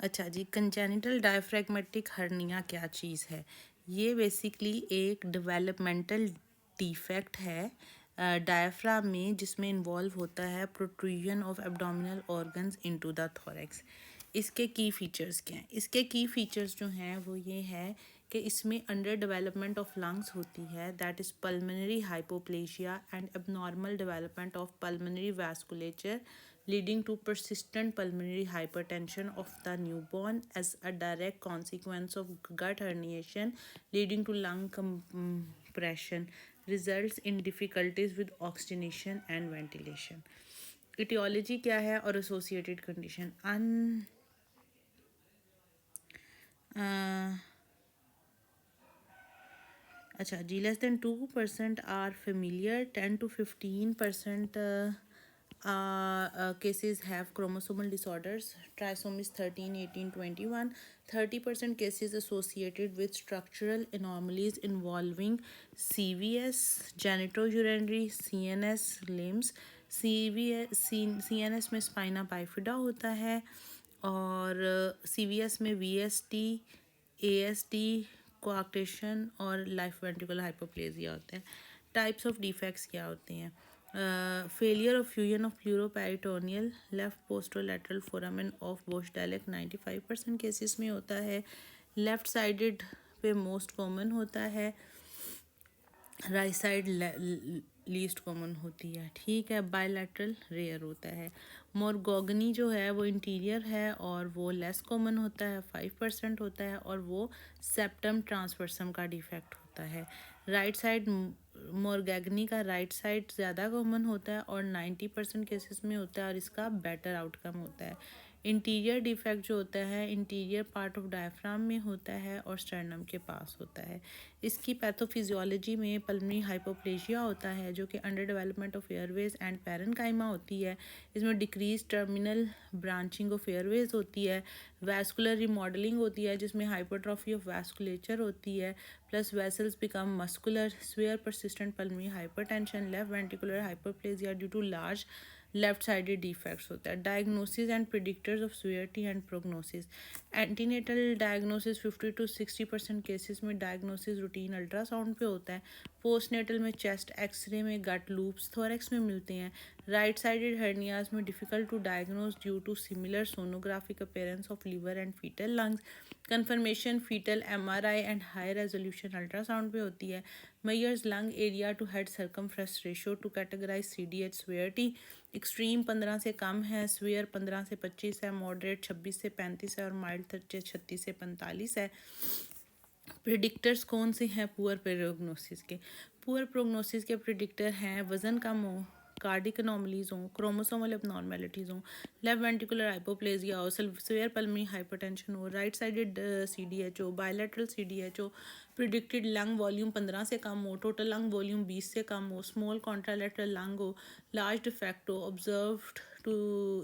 अच्छा जी, congenital diaphragmatic hernia क्या चीज़ है? ये बेसिकली एक डेवलपमेंटल डिफेक्ट है डायफ्राम में, जिसमें इन्वॉल्व होता है protrusion of abdominal organs into the thorax. इसके की फीचर्स क्या हैं? इसके की फीचर्स जो हैं वो ये है कि इसमें अंडर डेवलपमेंट ऑफ लंग्स होती है, that is pulmonary हाइपोप्लेशिया and abnormal development of pulmonary vasculature leading to persistent pulmonary hypertension of the newborn as a direct consequence of gut herniation leading to lung compression, results in difficulties with oxygenation and ventilation. Etiology क्या है और associated condition? अच्छा जी, less than 2% are familiar, 10 to 15% cases have chromosomal disorders, trisomies 13, 18, 21. 30% cases associated with structural anomalies involving CVS, genitourinary, CNS, limbs. CNS में spina bifida होता है और CVS में VST, AST, कोआक्टेशन और लाइफ वेंट्रिकुलर हाइपोप्लेजिया होते हैं। टाइप्स ऑफ डिफेक्ट्स क्या होते हैं? Failure of fusion of pleuroperitoneal left posterolateral foramen of Bochdalek 95% cases में होता है। लेफ्ट साइडेड पे मोस्ट कॉमन होता है, राइट साइड लीस्ट कॉमन होती है। ठीक है, बायलैटरल रेयर होता है। मोरगोगनी जो है वो इंटीरियर है और वो लेस कॉमन होता है, 5% होता है और वो सेप्टम ट्रांसवर्सम का डिफेक्ट होता है। राइट साइड मोरगैगनी का राइट साइड ज़्यादा कॉमन होता है और 90% केसेस में होता है और इसका बेटर आउटकम होता है। इंटीरियर डिफेक्ट जो होता है इंटीरियर पार्ट ऑफ डायफ्राम में होता है और स्टर्नम के पास होता है। इसकी पैथोफिजियोलॉजी में पल्मोनरी हाइपोप्लेशिया होता है जो कि under development of Airways and parenchyma होती है। इसमें decrease terminal branching of Airways होती है। वैस्कुलर रिमॉडलिंग होती है जिसमें हाइपरट्रॉफी ऑफ वैस्कुलेचर होती है, plus vessels become muscular, severe persistent pulmonary hypertension, left ventricular hyperplasia due to large left sided defects होता है। Diagnosis and predictors of severity and prognosis. Antenatal diagnosis 50 to 60% cases में diagnosis routine ultrasound पे होता है। Postnatal में chest x ray में गट loops thorax में मिलते हैं। राइट साइडेड हर्नियाज में difficult to diagnose due to similar sonographic appearance of liver and fetal lungs. Confirmation fetal MRI and high resolution ultrasound पे होती है। Measures lung area to head circumference ratio to categorize CDH severity. Extreme 15 से कम है, swear 15 से 25 है, moderate 26 से 35 है और माइल्ड 36 से 45 है। प्रिडिक्टर्स कौन से हैं पुअर प्रोग्नोसिस के? पुअर प्रोग्नोसिस के प्रिडिक्टर हैं वज़न कम हो, कार्डिक एनोमलीज हों, क्रोमोसोमल एबनॉर्मेलिटीज़ हों, लेफ्ट वेंट्रिकुलर हाइपोप्लेजिया हो, सीवियर पल्मोनरी हाइपरटेंशन हो, राइट साइडेड CDH हो, बायलैटरल CDH हो, प्रिडिक्टेड लंग वॉल्यूम 15 से कम हो, टोटल लंग वॉल्यूम 20 से कम हो, स्मॉल कॉन्ट्रालैटरल लंग हो, लार्ज डिफेक्ट हो, observed to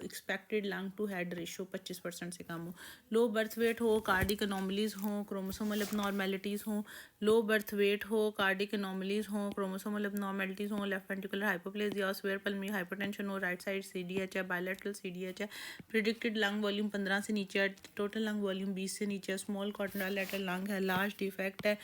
expected lung to head ratio 25% से कम हो, लो बर्थ वेट हो, कार्डिक एनोमलीज हों, क्रोमोसोमल एबनॉर्मेलिटीज़ हों, लो बर्थ वेट हो, कार्डिक एनोमलीज हों, क्रोमोसोमल एबनॉर्मेलिटीज़ हों, left ventricular hypoplasia, severe pulmonary hypertension हो, राइट साइड CDH है, बायलैटरल CDH है, प्रिडिक्टेड लंग वॉल्यूम 15 से नीचे है, टोटल लंग वॉल्यूम 20 से नीचे है, स्मॉल कॉन्ट्रालैटरल लंग है, लार्ज डिफेक्ट है,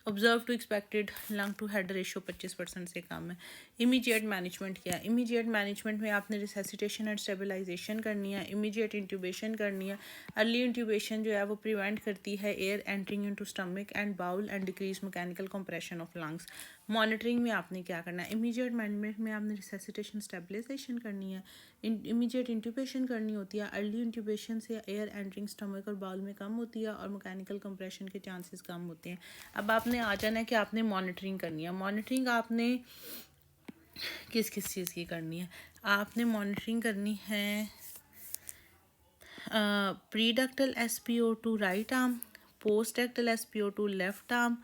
observe to expected lung to head ratio 25% से कम है। इमीडिएट मैनेजमेंट क्या है? इमीडिएट मैनेजमेंट में आपने रिसेसिटेशन एंड स्टेबलाइजेशन करनी है, इमीडिएट इंट्यूबेशन करनी है। अर्ली इंट्यूबेशन जो है वो प्रिवेंट करती है air entering into stomach and bowel and decrease mechanical compression of lungs. Monitoring में आपने क्या करना है? इमीडिएट मैनेजमेंट में आपने रिसेसिटेशन स्टेबलाइजेशन करनी है, इमीडिएट इंट्यूबेशन करनी होती है। अर्ली इंट्यूबेशन से एयर एंट्रिंग स्टमक और बाउल में कम होती है और मैकेनिकल कंप्रेशन के चांसेस कम होते हैं। अब आपने आ जाना है कि आपने मॉनिटरिंग करनी है। मॉनिटरिंग आपने किस किस चीज़ की करनी है? आपने मॉनिटरिंग करनी है preductal SpO2 right arm, postductal SpO2 left arm.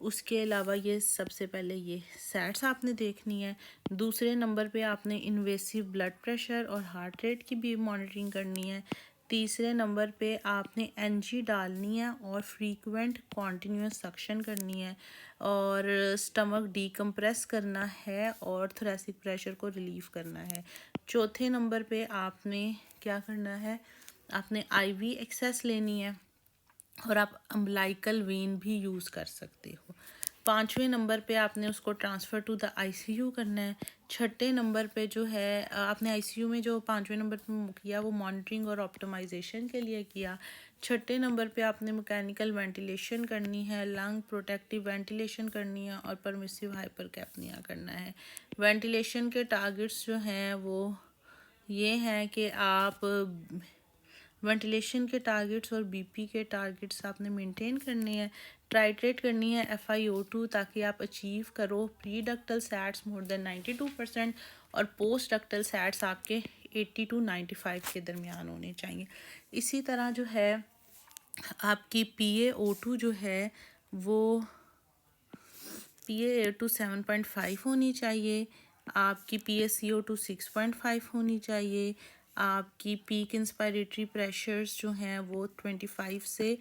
उसके अलावा ये सबसे पहले ये सैट्स आपने देखनी है। दूसरे नंबर पे आपने इन्वेसिव ब्लड प्रेशर और हार्ट रेट की भी मॉनिटरिंग करनी है। तीसरे नंबर पे आपने NG डालनी है और फ्रीक्वेंट कॉन्टीन्यूस सक्शन करनी है और स्टमक डीकम्प्रेस करना है और थोरेसिक प्रेशर को रिलीव करना है। चौथे नंबर पे आपने क्या करना है? आपने आईवी एक्सेस लेनी है और आप अम्बलाइकल वेन भी यूज़ कर सकते हो। 5वें नंबर पे आपने उसको ट्रांसफ़र टू द आईसीयू करना है। 6ठे नंबर पे जो है आपने आईसीयू में जो 5वें नंबर पे किया वो मॉनिटरिंग और ऑप्टिमाइजेशन के लिए किया। 6ठे नंबर पे आपने मैकेनिकल वेंटिलेशन करनी है, लंग प्रोटेक्टिव वेंटिलेशन करनी है और परमिसिव हाइपरकैप्निया करना है। वेंटिलेशन के टारगेट्स जो हैं वो ये हैं कि आप वेंटिलेशन के टारगेट्स और बीपी के टारगेट्स आपने मेंटेन करने हैं। ट्राइट्रेट करनी है FiO2 ताकि आप अचीव करो pre ductal sats more than 92% और पोस्ट डक्टल सैट्स आपके 80 to 95 के दरमियान होने चाहिए। इसी तरह जो है आपकी PaO2 जो है वो PaO2 7.5 होनी चाहिए। आपकी PaCO2 6.5 होनी चाहिए। आपकी पीक इंस्पायरेटरी प्रेशर्स जो हैं वो 25 से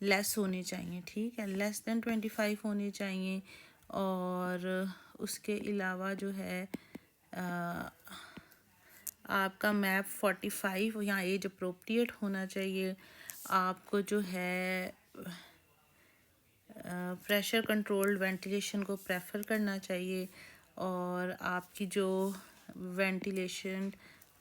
लेस होने चाहिए, ठीक है, लेस देन 25 होने चाहिए। और उसके अलावा जो है आपका मैप 45 यहाँ एज अप्रोप्रिएट होना चाहिए। आपको जो है प्रेशर कंट्रोल्ड वेंटिलेशन को प्रेफर करना चाहिए और आपकी जो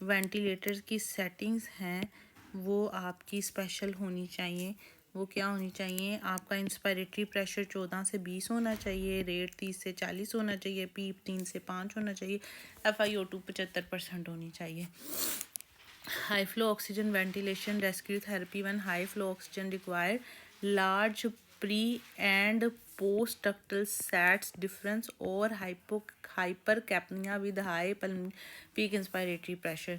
वेंटिलेटर्स की सेटिंग्स हैं वो आपकी स्पेशल होनी चाहिए। वो क्या होनी चाहिए? आपका इंस्पायरेटरी प्रेशर 14 से 20 होना चाहिए, रेट 30 से 40 होना चाहिए, पीप 3 से 5 होना चाहिए, FiO2 75% होनी चाहिए। High flow oxygen ventilation rescue therapy when high flow oxygen required large pre and post ductal sats difference or hypercapnia with high peak inspiratory pressure।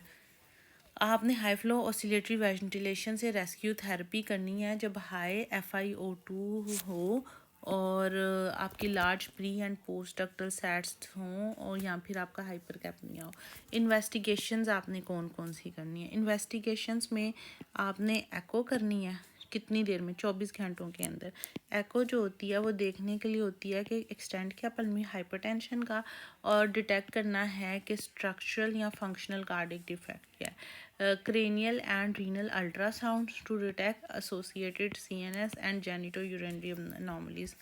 आपने हाई फ्लो ऑसिलेटरी वेंटिलेशन से रेस्क्यू थेरेपी करनी है जब high FiO2 हो और आपकी large pre and post ductal sats हों और या फिर आपका हाइपर कैप्निया हो। इन्वेस्टिगेशंस आपने कौन कौन सी करनी है? इन्वेस्टिगेशंस में आपने एको करनी है कितनी देर में? 24 घंटों के अंदर। एको जो होती है वो देखने के लिए होती है कि एक्सटेंड क्या पल्मोनरी हाइपरटेंशन का और डिटेक्ट करना है कि स्ट्रक्चरल या फंक्शनल कार्डिक डिफेक्ट क्या है। Cranial and renal ultrasound to detect associated CNS and genitourinary anomalies।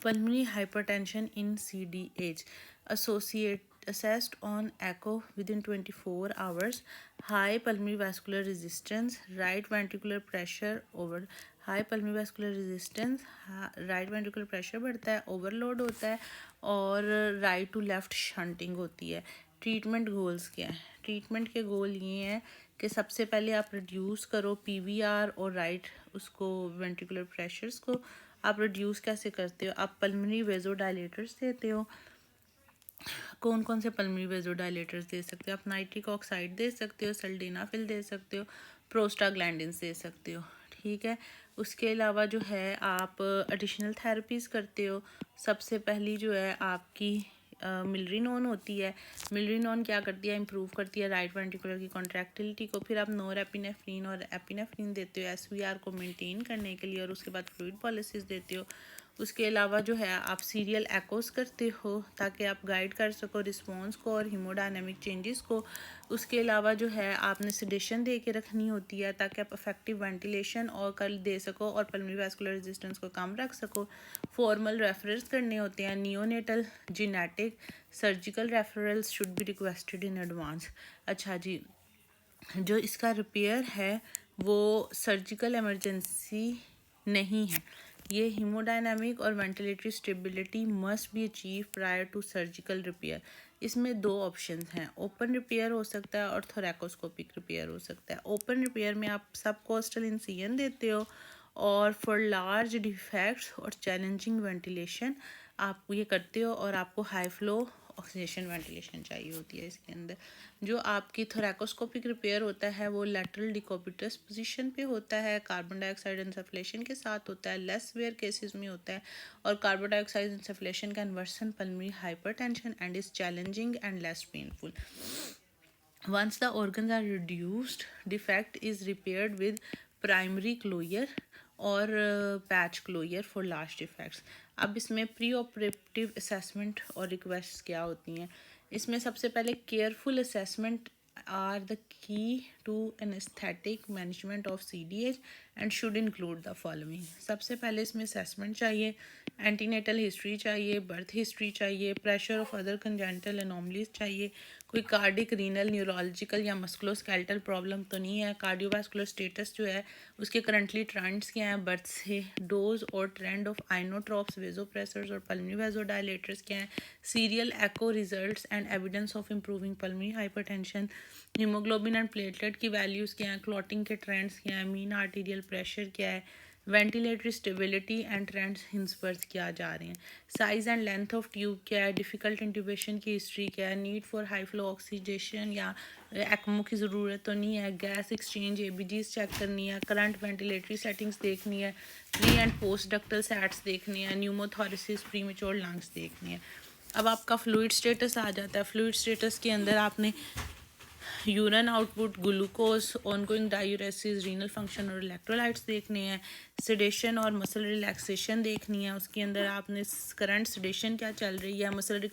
Pulmonary hypertension in CDH assessed on echo within 24 hours, high pulmonary vascular resistance, right ventricular pressure over high pulmonary vascular resistance, right ventricular pressure बढ़ता है, overload होता है और right to left shunting होती है। Treatment goals क्या है? Treatment के गोल ये हैं कि सबसे पहले आप रिड्यूस करो PVR और राइट उसको वेंट्रिकुलर प्रेशर्स को। आप रिड्यूस कैसे करते हो? आप पल्मोनरी वेजोडाइलेटर्स देते हो। कौन कौन से पल्मोनरी वेजोडाइलेटर्स दे सकते हो? आप नाइट्रिक ऑक्साइड दे सकते हो, सल्डेनाफिल दे सकते हो, प्रोस्टाग्लैंडिन्स दे सकते हो, ठीक है। उसके अलावा जो है आप एडिशनल थेरेपीज़ करते हो। सबसे पहली जो है आपकी मिलरिनोन होती है। मिलरिनोन क्या करती है? इम्प्रूव करती है राइट वेंट्रिकुलर की कॉन्ट्रैक्टिलिटी को। फिर आप नोरेपिनेफ्रीन और एपिनेफ्रीन देते हो SVR को मेंटेन करने के लिए और उसके बाद फ्लूइड पॉलिसीज देते हो। उसके अलावा जो है आप सीरियल एकोस करते हो ताकि आप गाइड कर सको रिस्पॉन्स को और हीमोडायनेमिक चेंजेस को। उसके अलावा जो है आपने सेडेशन दे के रखनी होती है ताकि आप इफेक्टिव वेंटिलेशन और कर दे सको और पल्मोनरी वैस्कुलर रेजिस्टेंस को कम रख सको। फॉर्मल रेफरेंस करने होते हैं। Neonatal genetic surgical referrals should be requested in advance. अच्छा जी, जो इसका रिपेयर है वो सर्जिकल इमरजेंसी नहीं है। ये हीमोडायनामिक और ventilatory stability must be achieve prior to surgical repair. इसमें दो ऑप्शंस हैं, ओपन रिपेयर हो सकता है और थोरैकोस्कोपिक रिपेयर हो सकता है। ओपन रिपेयर में आप सब कोस्टल इंसिजन देते हो और फॉर लार्ज डिफेक्ट्स और चैलेंजिंग वेंटिलेशन आप ये करते हो और आपको हाई फ्लो ऑक्सीजन वेंटिलेशन चाहिए होती है इसके अंदर। जो आपकी थोरैकोस्कोपिक रिपेयर होता है वो लैटरल डिकोबिटस पोजीशन पे होता है, कार्बन डाइऑक्साइड इंसफलेशन के साथ होता है, लेस वेयर केसेस में होता है और carbon dioxide insufflation can worsen pulmonary hypertension and is challenging and less painful. Once the organs are reduced, defect is repaired with primary closure और patch closure for large defects. अब इसमें pre operative assessment और request क्या होती हैं। इसमें सबसे पहले careful assessment are the key to anesthetic management of CDH and should include the following। सबसे पहले इसमें assessment चाहिए, एंटीनेटल हिस्ट्री चाहिए, बर्थ हिस्ट्री चाहिए, pressure of other congenital anomalies चाहिए, कोई कार्डिक रीनल न्यूरोलॉजिकल या मस्कुलोस्केलेटल प्रॉब्लम तो नहीं है, कार्डियोवास्कुलर स्टेटस जो है उसके करंटली ट्रेंड्स क्या हैं बर्थ से, डोज और ट्रेंड ऑफ आइनोट्रॉप्स, वेजोप्रेसर्स और पल्मोनरी वेजोडायलेटर्स क्या हैं, serial echo results and evidence of improving pulmonary hypertension, haemoglobin and platelet की वैल्यूज़ क्या हैं, क्लॉटिंग के ट्रेंड्स क्या हैं, मीन आर्टीरियल प्रेशर क्या है, वेंटिलेटरी स्टेबिलिटी एंड ट्रेंड्स हिंसबर्थ क्या जा रहे हैं, size and length of tube क्या है, डिफ़िकल्ट इंट्यूबेशन की हिस्ट्री क्या है, नीड फॉर हाई फ्लो ऑक्सीजेशन या एक्मो की ज़रूरत तो नहीं है, गैस एक्सचेंज एबीजीज चेक करनी है, करंट वेंटिलेटरी सेटिंग्स देखनी है, pre and post ductal sats देखनी है, न्यूमोथोरेसिस प्रीमेच्योर लंग्स देखनी है। अब आपका फ्लूइड स्टेटस आ जाता है। फ्लूइड स्टेटस के अंदर आपने urine output, glucose, ongoing diuresis, renal function और इलेक्ट्रोलाइट्स देखने हैं, सेडेशन और मसल रिलैक्सेशन देखनी है। उसके अंदर आपने करंट सेडेशन क्या चल रही है, मसल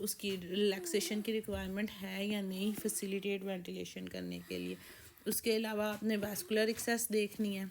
उसकी रिलैक्सेशन की रिक्वायरमेंट है या नहीं फैसिलिटेट वेंटिलेशन करने के लिए। उसके अलावा आपने वास्कुलर एक्सेस देखनी है,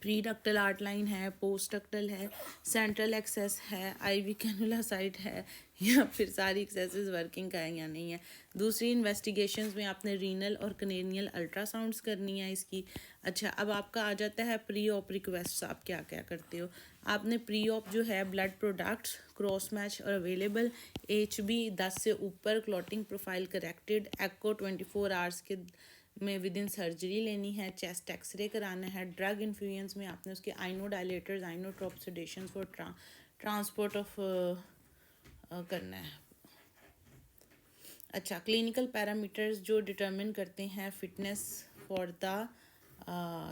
प्री डक्टल आर्टलाइन है, पोस्ट डक्टल है, सेंट्रल एक्सेस है, आईवी कैनुला साइट है, या फिर सारी एक्सेसेस वर्किंग का है या नहीं है। दूसरी इन्वेस्टिगेशंस में आपने रीनल और कनेनियल अल्ट्रासाउंड्स करनी है इसकी। अच्छा, अब आपका आ जाता है प्री ऑप रिक्वेस्ट। आप क्या क्या करते हो। आपने प्री ऑप जो है ब्लड प्रोडक्ट्स क्रॉस मैच और अवेलेबल, HB 10 से ऊपर, क्लॉटिंग प्रोफाइल करेक्टेड, एको 24 आवर्स के में विद इन सर्जरी लेनी है, चेस्ट एक्सरे कराना है, ड्रग इन्फ्लुएंस में आपने उसके आइनोडायलेटर्स, आइनोट्रोप सेडेशंस फॉर ट्रांसपोर्ट ऑफ करना है। अच्छा, क्लिनिकल पैरामीटर्स जो डिटरमिन करते हैं fitness for the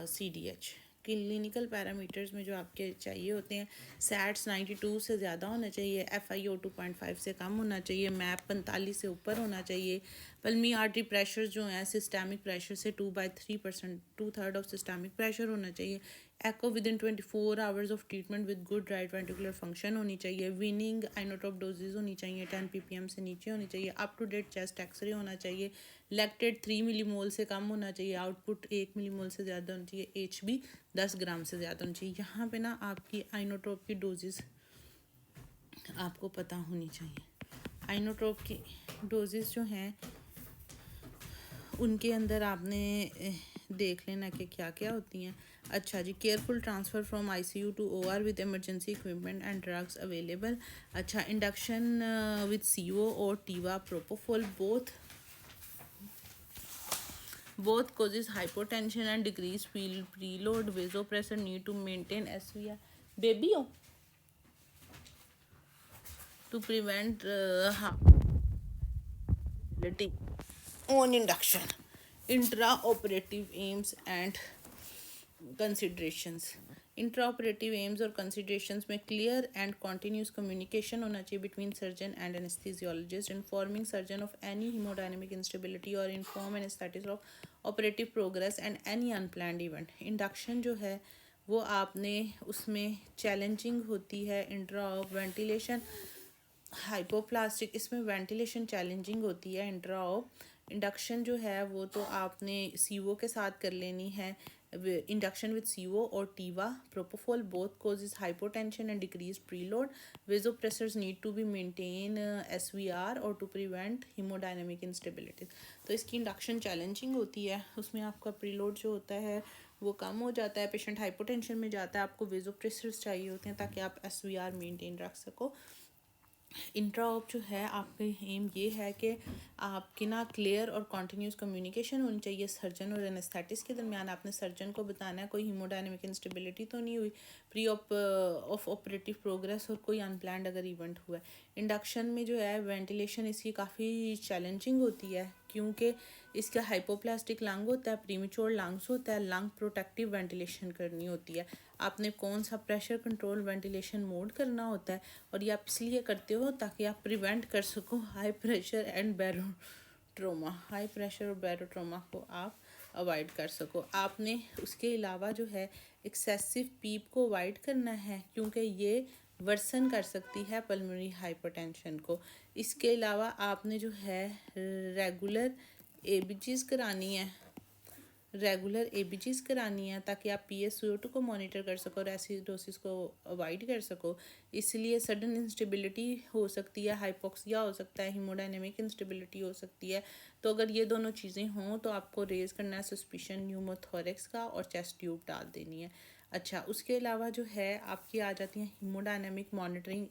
CDH। Clinical parameters में जो आपके चाहिए होते हैं, सैट्स 92 से ज़्यादा होना चाहिए, FiO 2.5 से कम होना चाहिए, मैप 45 से ऊपर होना चाहिए, पल्मी आर्टरी प्रेशर जो है सिस्टमिक प्रेशर से 2/3%, 2/3 ऑफ सिस्टमिक प्रेशर होना चाहिए, echo within 24 hours of treatment with good right ventricular function होनी चाहिए, वीनिंग आइनोट्रोप डोजेज होनी चाहिए, 10 ppm से नीचे होनी चाहिए, up to date chest x-ray होना चाहिए, लैक्टेट 3 मिलीमोल से कम होना चाहिए, आउटपुट 1 मिलीमोल से ज़्यादा होना चाहिए, HB 10 ग्राम से ज़्यादा होनी चाहिए। यहाँ पे ना आपकी आइनोट्रोप की डोजेज आपको पता होनी चाहिए। आइनोट्रोप की डोजेज जो हैं उनके अंदर आपने देख लेना कि क्या क्या होती हैं। अच्छा जी, careful transfer from ICU to OR with emergency equipment and drugs available. अच्छा, इंडक्शन विद CO और TIVA propofol both causes hypotension and decrease preload, vasopressor need to maintain SVR baby to prevent harmful on induction। Intraoperative aims and considerations। Intraoperative aims और considerations में clear and continuous communication होना चाहिए between surgeon and anaesthesiologist, informing surgeon of any haemodynamic instability और inform anaesthetist of operative progress and any unplanned event. Induction जो है वो आपने उसमें चैलेंजिंग होती है। इंट्रा ऑफ वेंटिलेशन हाइपोप्लास्टिक, इसमें वेंटिलेशन चैलेंजिंग होती है। इंट्रा ऑफ इंडक्शन जो है वो तो आपने CO के साथ कर लेनी है। इंडक्शन विद CO और TIVA propofol both causes hypotension and decreased preload. Vasopressors need to be maintain SVR और to prevent hemodynamic instability। तो इसकी इंडक्शन चैलेंजिंग होती है, उसमें आपका प्रीलोड जो होता है वो कम हो जाता है, पेशेंट हाइपोटेंशन में जाता है, आपको वेजोप्रेसर्स चाहिए होते हैं ताकि आप SVR मेंटेन रख सको। इंट्राऑप जो है आपके एम ये है कि आपकी ना क्लियर और कॉन्टीन्यूस कम्युनिकेशन होनी चाहिए सर्जन और एनेस्थेटिस्ट के दरमियान। आपने सर्जन को बताना है कोई हीमोडायनेमिक इंस्टेबिलिटी तो नहीं हुई, प्री ऑफ ऑपरेटिव प्रोग्रेस और कोई अनप्लान्ड अगर इवेंट हुआ है। इंडक्शन में जो है वेंटिलेशन इसकी काफ़ी चैलेंजिंग होती है क्योंकि इसका हाइपोप्लास्टिक लंग होता है, प्रीमेच्योर लंग्स होता है, लंग प्रोटेक्टिव वेंटिलेशन करनी होती है। आपने कौन सा प्रेशर कंट्रोल वेंटिलेशन मोड करना होता है और ये आप इसलिए करते हो ताकि आप प्रिवेंट कर सको high pressure and barotrauma. High pressure और बैरोट्रोमा को आप अवॉइड कर सको। आपने उसके अलावा जो है एक्सेसिव पीप को अवॉइड करना है, क्योंकि ये वर्सन कर सकती है पल्मोनरी हाइपरटेंशन को। इसके अलावा आपने जो है रेगुलर एबीजीज करानी है, रेगुलर एबीजीज करानी है, ताकि आप PSO2 को मॉनिटर कर सको और एसिडोसिस को अवॉइड कर सको। इसलिए सडन इंस्टेबिलिटी हो सकती है, हाइपोक्सिया हो सकता है, हीमोडायनेमिक इंस्टेबिलिटी हो सकती है। तो अगर ये दोनों चीज़ें हों तो आपको रेज़ करना है सस्पिशन न्यूमोथोरेक्स का और चेस्ट ट्यूब डाल देनी है। अच्छा, उसके अलावा जो है आपकी आ जाती है हीमोडायनेमिक मॉनिटरिंग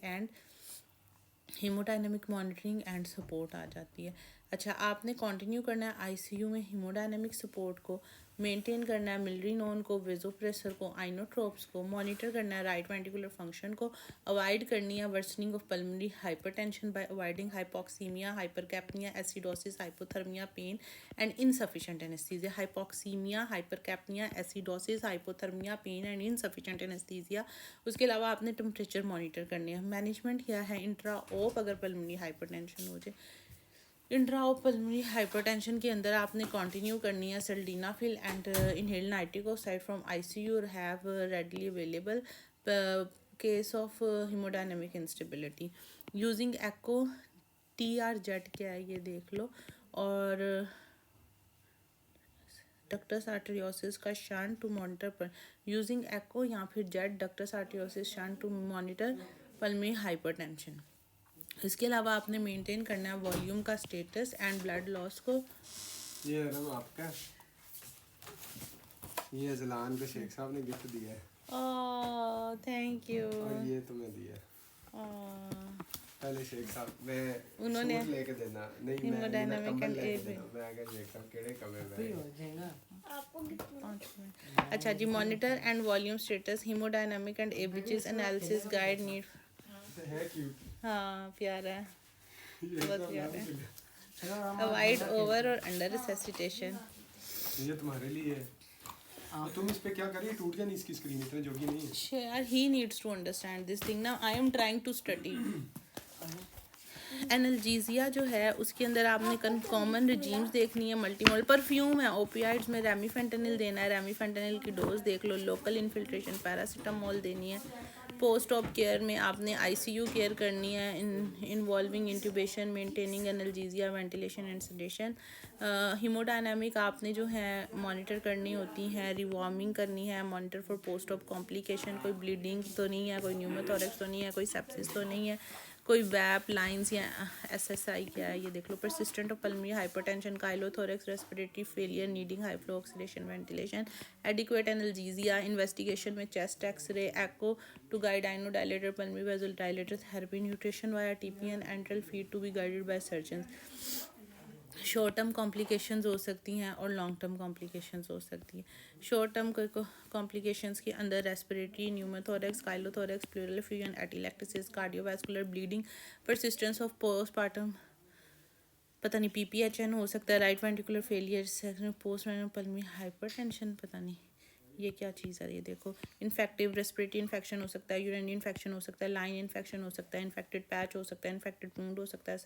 एंड सपोर्ट आ जाती है। अच्छा, आपने कंटिन्यू करना है ICU में हीमोडायनेमिक सपोर्ट को, मेंटेन करना है मिलरिनोन को, वेजोप्रेसर को, आइनोट्रोप्स को, मॉनिटर करना है राइट वेंट्रिकुलर फंक्शन को, अवॉइड करनी है worsening of pulmonary hypertension by avoiding hypoxaemia, hypercapnia, acidosis, hypothermia, pain and insufficient anaesthesia. Hypoxaemia, hypercapnia, acidosis, hypothermia, pain and insufficient anaesthesia. उसके अलावा आपने टेम्परेचर मॉनिटर करनी है। मैनेजमेंट क्या है, इंट्रा ओप अगर पल्मोनरी हाइपरटेंशन हो जाए, इंट्रा ऑफ पल्मोनरी हाइपरटेंशन के अंदर आपने कंटिन्यू करनी है sildenafil and inhale nitric oxide from ICU और have readily available case of haemodynamic instability using echo TR-जेट क्या है ये देख लो, और डक्टस आर्टेरियोसिस का शंट टू मॉनिटर पर यूजिंग एको या फिर jet ductus arteriosus shunt to monitor pulmonary hypertension. इसके अलावा आपने मेंटेन करना है वॉल्यूम का स्टेटस एंड ब्लड लॉस को। ये रम आपका, ये जलान को शेख साहब ने गिफ्ट दिया है। Oh thank you. और ये तुम्हें दिया है। पहले शेख साहब मैं उन्होंने सूट लेके देना, नहीं मैं कंबल लेके देना, मैं अगर शेख साहब केड़े कमरे में हो जाएगा। अच्छा जी, monitor and volume status, hemodynamic and ABGs analysis guide need. है क्यूट। हाँ प्यारा है, बहुत प्यारा है। अवॉइड ओवर और अंडर रिससिटेशन। ये तुम्हारे लिए है। तो तुम इस पे क्या करिए, टूट जानी इसकी स्क्रीन, इतने जोगी नहीं है। Sure, he needs to understand this thing. Now I am trying to study. एनाल्जीजिया जो है उसके अंदर आपने कॉमन रिजीम्स देखनी है। मल्टीमोल परफ्यूम है, ओपियाइड्स में रेमीफेंटेनिल देना है, रेमीफेंटेनिल की डोज देख लो। लोकल इन्फिल्ट्रेशन पैरासीटामोल देनी है। पोस्ट ऑप केयर में आपने ICU केयर करनी है, involving intubation, maintaining analgesia, ventilation and sedation. Hemodynamic आपने जो है मॉनिटर करनी होती है, रिवॉर्मिंग करनी है, monitor for post op complication. कोई ब्लीडिंग तो नहीं है, कोई न्यूमोथोरेक्स तो नहीं है, कोई सेप्सिस तो नहीं है, कोई वैप लाइंस या SSI क्या है ये देख लो। Persistent of pulmonary hypertension, chylothorax, respiratory failure needing high flow oxidation ventilation, adequate analgesia. Investigation में chest X-ray, echo to guide inodilator, pulmonary vessel dilator, therapy, nutrition via TPN, enteral feed to be guided by surgeon. Short term complications हो सकती हैं और long term complications हो सकती हैं। Short term complications के अंदर respiratory, pneumothorax, chylothorax, pleural effusion, atelectasis, cardiovascular bleeding, persistence of postpartum पता नहीं PPHN हो सकता है, right ventricular failure, post pulmonary hypertension पता नहीं ये क्या चीज़ है। ये देखो, इन्फेक्टिव रेस्पिरेटरी इन्फेक्शन हो सकता है, यूरिनरी इन्फेक्शन हो सकता है, लाइन इन्फेक्शन हो सकता है, इन्फेक्टेड पैच हो सकता है, इन्फेक्टेड वुंड हो सकता है,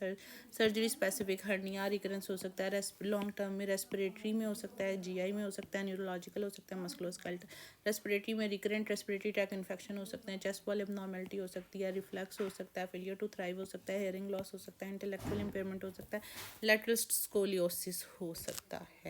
सर्जरी स्पेसिफिक हर्निया रिकरेंस हो सकता है। लॉन्ग टर्म में रेस्पिरेटरी में हो सकता है, GI में हो सकता है, न्यूरोलॉजिकल हो सकता है, मस्कुलोस्केलेटल। रेस्पिरेटरी में रिकरेंट रेस्पिरेटरी ट्रैक इन्फेक्शन हो सकते हैं, चेस्ट वॉल एबनॉर्मेलिटी हो सकती है, रिफ्लक्स हो सकता है, फेलियर टू थ्राइव हो सकता है, हेयरिंग लॉस हो सकता है, इंटेलेक्चुअल इम्पेयरमेंट हो सकता है, लैटरल स्कोलियोसिस हो सकता है।